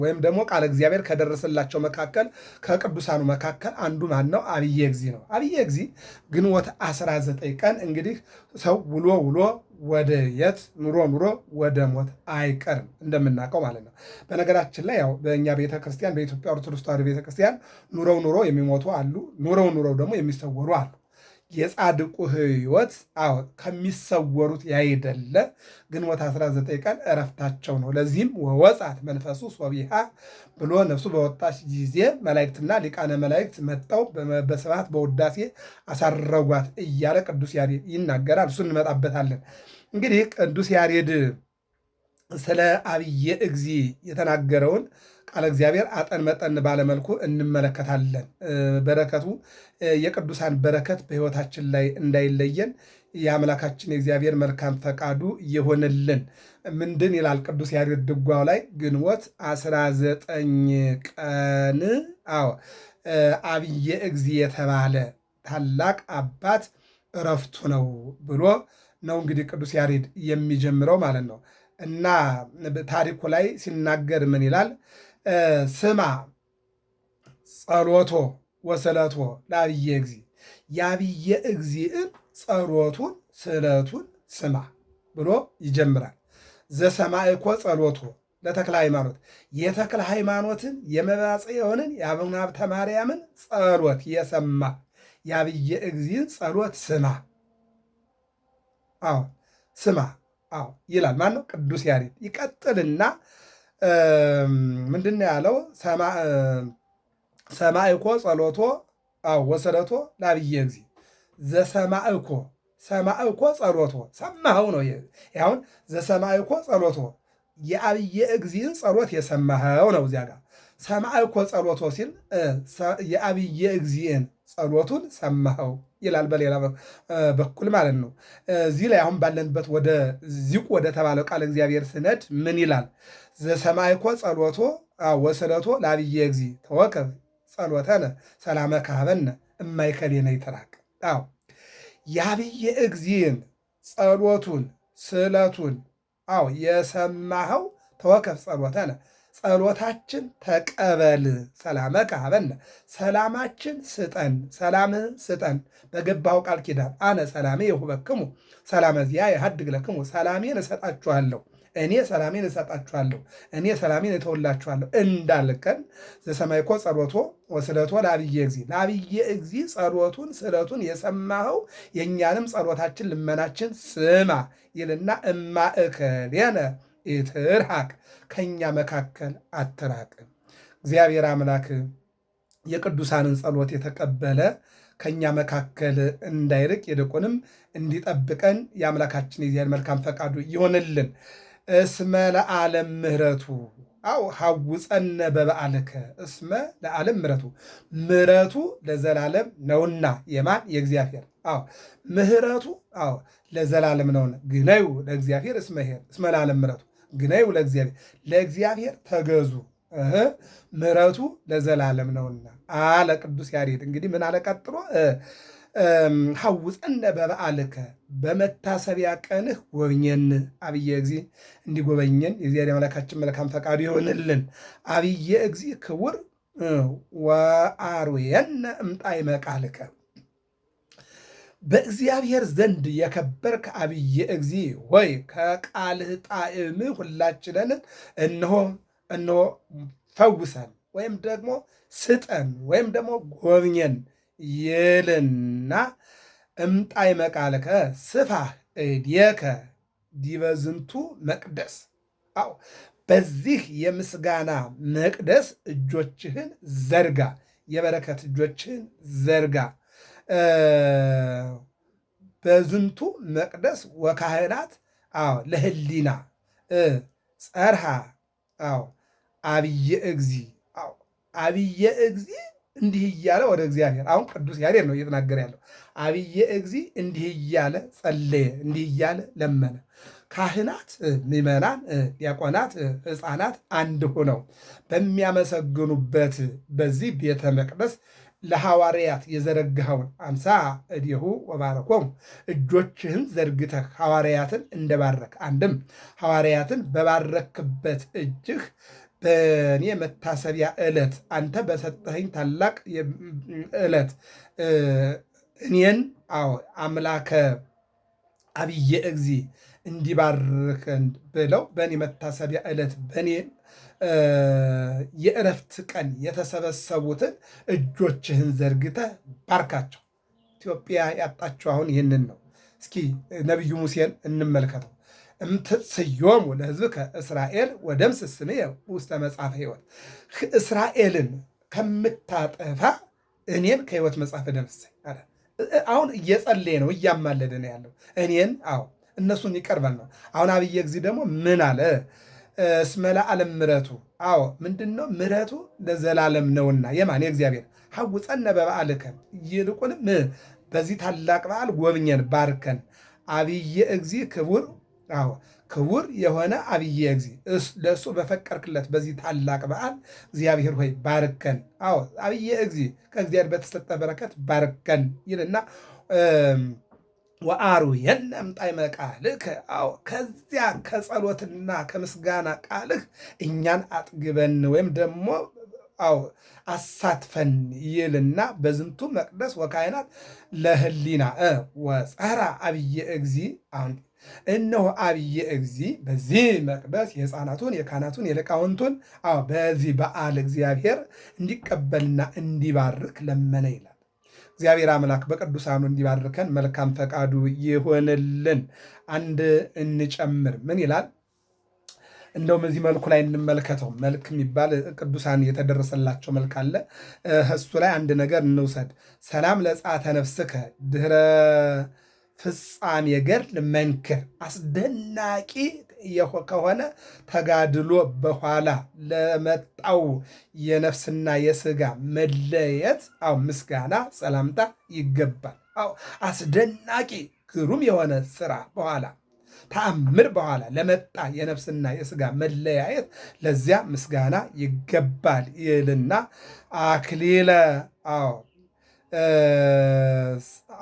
ወይም ደግሞ ቃለ እግዚአብሔር ከደረሰላቸው መካከል ከቅዱሳኑ መካከል አንዱ ማን ነው? አብየ እግዚእ ነው። አብየ እግዚእ ግንቦት 19 ቀን እንግዲህ ሰው ውሎ ውሎ ወደ የት ኑሮ ኑሮ ወደ ሞት አይቀርም እንደምናውቀው ማለት ነው። በነገራችን ላይ ያው በእኛ ቤተክርስቲያን በኢትዮጵያ ኦርቶዶክስ ተዋሕዶ ቤተክርስቲያን ኑረው የሚሞቱ አሉ፣ ኑረው ደግሞ የሚሰወሩ አሉ። የጻድቁ ሕይወት ከሚሰወሩት ያይደለ ግንቦት 19 ቀን እረፍታቸው ነው። ለዚህም ወወጻት መንፈሱ ሶቢሃ ብሎ ነፍሱ በወጣች ጊዜ መላእክትና ሊቃነ መላእክት መጠው በስብሐት በውዳሴ አሳረጓት እያለ ቅዱስ ያሬድ ይናገራል። እሱ እንመጣበታለን። እንግዲህ ቅዱስ ያሬድ ስለ አብየ እግዚእ የተናገረውን ቃለ እግዚአብሔር አጠን መጠን ባለመልኩ እንመለከታለን። በረከቱ የቅዱሳን በረከት በሕይወታችን ላይ እንዳይለየን የአምላካችን የእግዚአብሔር መልካም ፈቃዱ ይሆንልን። ምንድን ይላል ቅዱስ ያሬድ ድጓው ላይ? ግንቦት 19 ቀን አብየ እግዚእ የተባለ ታላቅ አባት እረፍቱ ነው ብሎ ነው እንግዲህ ቅዱስ ያሬድ የሚጀምረው ማለት ነው። እና ታሪኩ ላይ ሲናገር ምን ይላል? ስማ ጸሎቶ ወስለቶ ለአብየ እግዚእ፣ የአብየ እግዚእን ጸሎቱን ስዕለቱን ስማ ብሎ ይጀምራል። ዘሰማዕኮ ጸሎቶ ለተክለ ሃይማኖት፣ የተክለ ሃይማኖትን የመባጽዮንን የአቡነ ሀብተ ማርያምን ጸሎት የሰማ የአብየ እግዚእን ጸሎት ስማ ስማ ይላል። ማን ነው? ቅዱስ ያሬድ። ይቀጥልና ምንድን ያለው? ሰማዕኮ ጸሎቶ ወስለቶ ለአብየ እግዚእ ዘሰማዕኮ፣ ሰማዕኮ ጸሎቶ ሰማኸው ነው። አሁን ዘሰማዕኮ ጸሎቶ የአብየ እግዚእን ጸሎት የሰማኸው ነው። እዚያ ጋር ሰማዕኮ ጸሎቶ ሲል የአብየ እግዚእን ጸሎቱን ሰማኸው ይላል። በሌላ በኩል ማለት ነው። እዚህ ላይ አሁን ባለንበት ወደ ዚቁ ወደ ተባለው ቃል እግዚአብሔር ስነድ ምን ይላል? ዘሰማዕኮ ጸሎቶ ወስለቶ ለአብየ እግዚእ ተወከብ ጸሎተነ ሰላመ ካህበነ እማይከሌነ ይትራቅ። የአብየ እግዚእን ጸሎቱን ስዕለቱን የሰማኸው ተወከፍ ጸሎተነ፣ ጸሎታችን ተቀበል፣ ሰላመ ካህበነ ሰላማችን ስጠን፣ ሰላምህ ስጠን። በገባው ቃል ኪዳን አነ ሰላሜ የሁበክሙ ሰላመ ዚአየ የሐድግ ለክሙ፣ ሰላሜን እሰጣችኋለሁ፣ እኔ ሰላሜን እሰጣችኋለሁ፣ እኔ ሰላሜን እተውላችኋለሁ እንዳልከን ዘሰማዕኮ ጸሎቶ ወስለቶ ለአብየ እግዚእ፣ ለአብየ እግዚእ ጸሎቱን ስዕለቱን የሰማኸው የእኛንም ጸሎታችን ልመናችን ስማ ይልና እማእከሌነ ኢትርሐቅ፣ ከእኛ መካከል አትራቅም። እግዚአብሔር አምላክ የቅዱሳንን ጸሎት የተቀበለ ከእኛ መካከል እንዳይርቅ ይልቁንም እንዲጠብቀን የአምላካችን የእግዚአብሔር መልካም ፈቃዱ ይሆንልን። እስመ ለዓለም ምሕረቱ ሐውፀነ በበዓልከ፣ እስመ ለዓለም ምሕረቱ፣ ምሕረቱ ለዘላለም ነውና። የማን? የእግዚአብሔር። ምሕረቱ ለዘላለም ነውና። ግነዩ ለእግዚአብሔር እስመ ኄር፣ እስመ ለዓለም ምሕረቱ ግነዩ ለእግዚአብሔር፣ ለእግዚአብሔር ተገዙ ምሕረቱ ለዘላለም ነውና አለ ቅዱስ ያሬድ። እንግዲህ ምን አለ ቀጥሎ? ሐውፀነ በበዓልከ፣ በመታሰቢያ ቀንህ ጎብኘን። አብየ እግዚእ እንዲጎበኘን የእግዚአብሔር አምላካችን መልካም ፈቃዱ ይሆንልን። አብየ እግዚእ ክቡር ወአርዌየነ እምጣዕመ ቃልከ፣ በእግዚአብሔር ዘንድ የከበርክ አብየ እግዚእ ሆይ ከቃልህ ጣዕም ሁላችንን እነሆ ፈውሰን ወይም ደግሞ ስጠን ወይም ደግሞ ጎብኘን ይልና እምጣዕመ ቃልከ ስፋሕ እዴከ ዲበ ዝንቱ መቅደስ፣ በዚህ የምስጋና መቅደስ እጆችህን ዘርጋ፣ የበረከት እጆችህን ዘርጋ። በዝንቱ መቅደስ ወካህናት ለህሊና ጸርሃ አብየ እግዚእ፣ አብየ እግዚእ እንዲህ እያለ ወደ እግዚአብሔር። አሁን ቅዱስ ያሬድ ነው እየተናገረ ያለው። አብየ እግዚእ እንዲህ እያለ ጸለየ፣ እንዲህ እያለ ለመነ። ካህናት፣ ምዕመናን፣ ዲያቆናት፣ ሕፃናት አንድ ሆነው በሚያመሰግኑበት በዚህ ቤተ መቅደስ ለሐዋርያት የዘረግኸውን አምሳ እዴሁ ወባረኮሙ፣ እጆችህን ዘርግተህ ሐዋርያትን እንደባረክ፣ አንድም ሐዋርያትን በባረክበት እጅህ በእኔ መታሰቢያ ዕለት አንተ በሰጠኸኝ ታላቅ ዕለት እኔን አምላከ አብየ እግዚ እንዲባርከን ብለው በእኔ መታሰቢያ ዕለት በእኔ የእረፍት ቀን የተሰበሰቡትን እጆችህን ዘርግተህ ባርካቸው። ኢትዮጵያ ያጣችው አሁን ይህንን ነው። እስኪ ነቢዩ ሙሴን እንመልከተው። እምትስዮሙ ለሕዝብከ እስራኤል ወደምስስ ስምየ ውስተ መጽሐፈ ሕይወት። እስራኤልን ከምታጠፋ እኔን ከሕይወት መጽሐፍ ደምስሰኝ አለ። አሁን እየጸለየ ነው፣ እያማለደ ነው ያለው እኔን። እነሱን ይቀርበል ነው። አሁን አብየ እግዚ ደግሞ ምን አለ? እስመ ለዓለም ምሕረቱ ምንድን ነው? ምሕረቱ ለዘላለም ነውና። የማን? የእግዚአብሔር። ሐውፀነ በበዓልከ፣ ይልቁንም በዚህ ታላቅ በዓል ጎብኘን፣ ባርከን። አብየ እግዚ ክቡር ክቡር የሆነ አብየ እግዚ ለእሱ በፈቀርክለት በዚህ ታላቅ በዓል እግዚአብሔር ሆይ ባርከን። አብየ እግዚ ከእግዚአብሔር በተሰጠ በረከት ባርከን ይልና ወአርዌነ እምጣዕመ ቃልከ፣ ከዚያ ከጸሎትና ከምስጋና ቃልህ እኛን አጥግበን ወይም ደግሞ አሳትፈን ይልና በዝንቱ መቅደስ ወካህናት ለህሊና ወፀራ አብየ እግዚ። አሁን እነሆ አብየ እግዚ በዚህ መቅደስ የሕፃናቱን የካህናቱን የሊቃውንቱን በዚህ በዓል እግዚአብሔር እንዲቀበልና እንዲባርክ ለመነ ይላል። እግዚአብሔር አምላክ በቅዱሳኑ እንዲባርከን መልካም ፈቃዱ ይሆንልን። አንድ እንጨምር። ምን ይላል? እንደውም እዚህ መልኩ ላይ እንመልከተው። መልክ የሚባል ቅዱሳን የተደረሰላቸው መልክ አለ። እሱ ላይ አንድ ነገር እንውሰድ። ሰላም ለጸአተ ነፍስከ ድህረ ፍጻሜ ገድል መንክር። አስደናቂ ከሆነ ተጋድሎ በኋላ ለመጣው የነፍስና የሥጋ መለየት ምስጋና ሰላምታ ይገባል። አስደናቂ ግሩም የሆነ ስራ በኋላ ተአምር በኋላ ለመጣ የነፍስና የሥጋ መለያየት ለዚያ ምስጋና ይገባል ይልና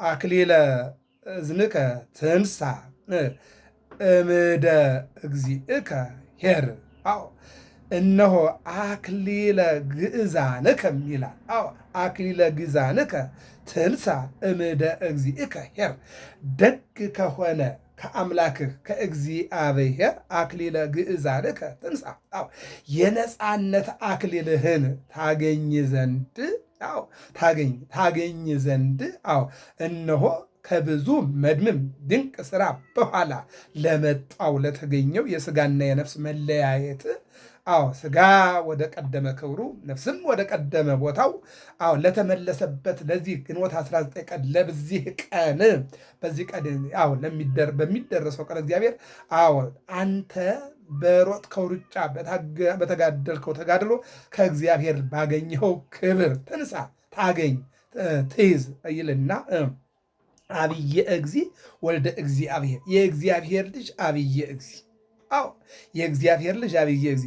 አክሊለ እዝንከ ትንሣ እምደ እግዚእከ ኄር። እነሆ አክሊለ ግእዛንከ ይላል። አክሊለ ግእዛንከ ትንሣ እምደ እግዚእከ ኄር። ደግ ከሆነ ከአምላክህ ከእግዚአብሔር አክሊለ ግእዛንከ ትንሣ፣ የነፃነት አክሊልህን ታገኝ ዘንድ እነሆ ከብዙ መድምም ድንቅ ስራ በኋላ ለመጣው ለተገኘው የሥጋና የነፍስ መለያየት ሥጋ ወደ ቀደመ ክብሩ ነፍስም ወደ ቀደመ ቦታው ለተመለሰበት ለዚህ ግንቦት 19 ቀን በዚህ ቀን በሚደረሰው ቀን እግዚአብሔር አንተ በሮጥከው ሩጫ በተጋደልከው ተጋድሎ ከእግዚአብሔር ባገኘኸው ክብር ትንሣ ትይዝ ይልና አብየ እግዚ ወልደ እግዚአብሔር፣ የእግዚአብሔር ልጅ አብየ እግዚ። የእግዚአብሔር ልጅ አብየ እግዚ